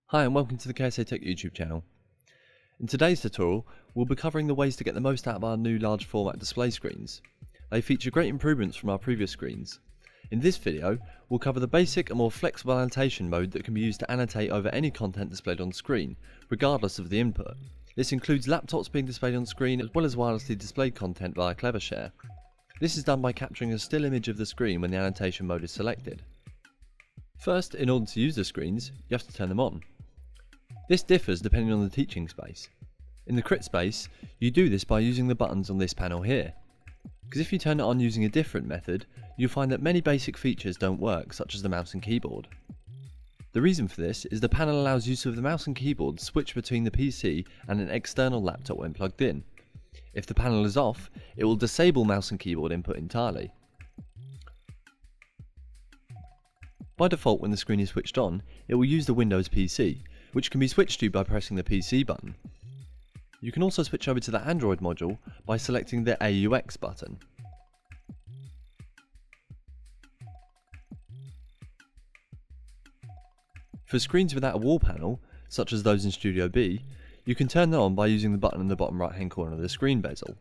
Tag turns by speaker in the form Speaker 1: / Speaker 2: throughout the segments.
Speaker 1: Hi and welcome to the KSA Tech YouTube channel. In today's tutorial, we'll be covering the ways to get the most out of our new large format display screens. They feature great improvements from our previous screens. In this video, we'll cover the basic and more flexible annotation mode that can be used to annotate over any content displayed on screen, regardless of the input. This includes laptops being displayed on screen as well as wirelessly displayed content via Clevertouch. This is done by capturing a still image of the screen when the annotation mode is selected. First, in order to use the screens, you have to turn them on. This differs depending on the teaching space. In the crit space, you do this by using the buttons on this panel here. Because if you turn it on using a different method, you'll find that many basic features don't work, such as the mouse and keyboard. The reason for this is the panel allows use of the mouse and keyboard to switch between the PC and an external laptop when plugged in. If the panel is off, it will disable mouse and keyboard input entirely. By default, when the screen is switched on, it will use the Windows PC, which can be switched to by pressing the PC button. You can also switch over to the Android module by selecting the AUX button. For screens without a wall panel, such as those in Studio B, you can turn them on by using the button in the bottom right hand corner of the screen bezel.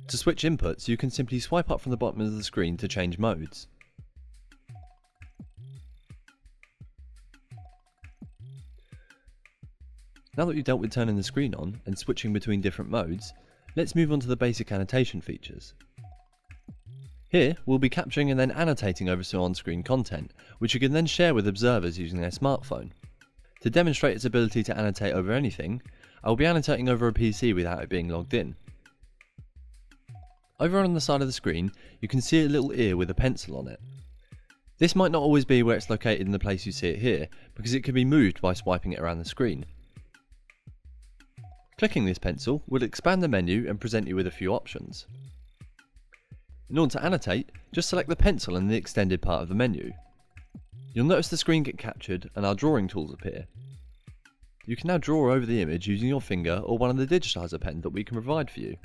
Speaker 1: To switch inputs, you can simply swipe up from the bottom of the screen to change modes. Now that we've dealt with turning the screen on and switching between different modes, let's move on to the basic annotation features. Here, we'll be capturing and then annotating over some on-screen content, which you can then share with observers using their smartphone. To demonstrate its ability to annotate over anything, I will be annotating over a PC without it being logged in. Over on the side of the screen, you can see a little ear with a pencil on it. This might not always be where it's located in the place you see it here, because it can be moved by swiping it around the screen. Clicking this pencil will expand the menu and present you with a few options. In order to annotate, just select the pencil in the extended part of the menu. You'll notice the screen get captured and our drawing tools appear. You can now draw over the image using your finger or one of the digitizer pens that we can provide for you.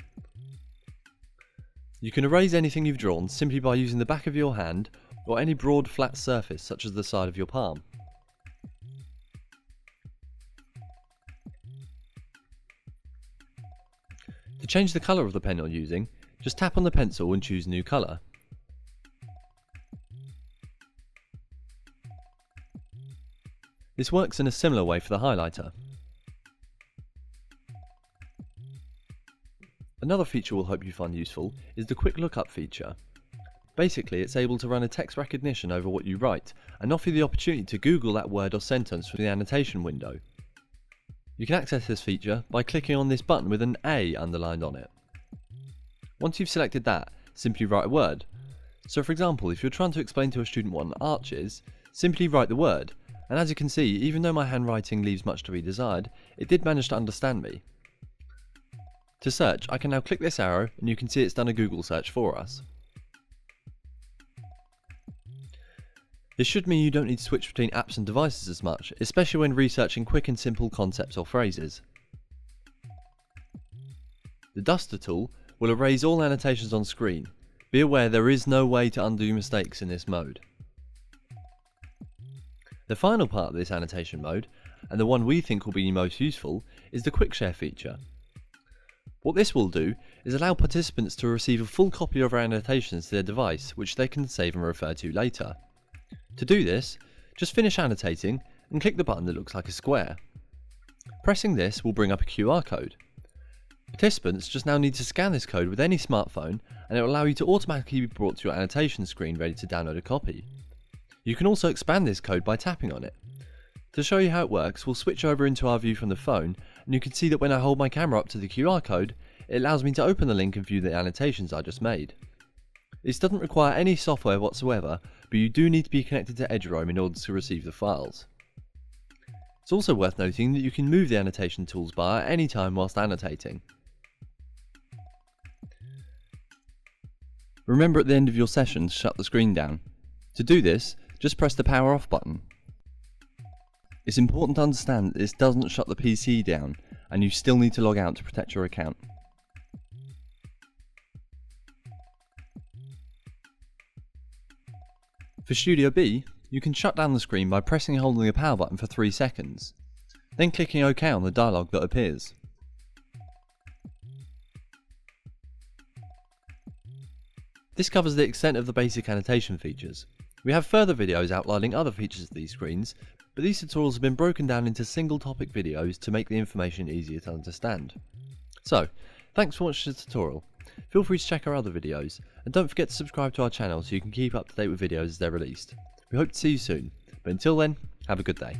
Speaker 1: You can erase anything you've drawn simply by using the back of your hand or any broad flat surface such as the side of your palm. To change the colour of the pen you're using, just tap on the pencil and choose New Colour. This works in a similar way for the highlighter. Another feature we'll hope you find useful is the Quick Lookup feature. Basically, it's able to run a text recognition over what you write and offer you the opportunity to Google that word or sentence from the annotation window. You can access this feature by clicking on this button with an A underlined on it. Once you've selected that, simply write a word. So for example, if you're trying to explain to a student what an arch is, simply write the word, and as you can see, even though my handwriting leaves much to be desired, it did manage to understand me. To search, I can now click this arrow and you can see it's done a Google search for us. This should mean you don't need to switch between apps and devices as much, especially when researching quick and simple concepts or phrases. The Duster tool will erase all annotations on screen. Be aware there is no way to undo mistakes in this mode. The final part of this annotation mode, and the one we think will be most useful, is the Quick Share feature. What this will do is allow participants to receive a full copy of our annotations to their device, which they can save and refer to later. To do this, just finish annotating and click the button that looks like a square. Pressing this will bring up a QR code. Participants just now need to scan this code with any smartphone and it will allow you to automatically be brought to your annotation screen ready to download a copy. You can also expand this code by tapping on it. To show you how it works, we'll switch over into our view from the phone and you can see that when I hold my camera up to the QR code, it allows me to open the link and view the annotations I just made. This doesn't require any software whatsoever, but you do need to be connected to EduRoam in order to receive the files. It's also worth noting that you can move the annotation tools bar at any time whilst annotating. Remember at the end of your session to shut the screen down. To do this, just press the power off button. It's important to understand that this doesn't shut the PC down, and you still need to log out to protect your account. For Studio B, You can shut down the screen by pressing and holding the power button for 3 seconds, then clicking OK on the dialog that appears. This covers the extent of the basic annotation features. We have further videos outlining other features of these screens, but these tutorials have been broken down into single topic videos to make the information easier to understand. So, thanks for watching the tutorial. Feel free to check our other videos, and don't forget to subscribe to our channel so you can keep up to date with videos as they're released. We hope to see you soon, but until then, have a good day.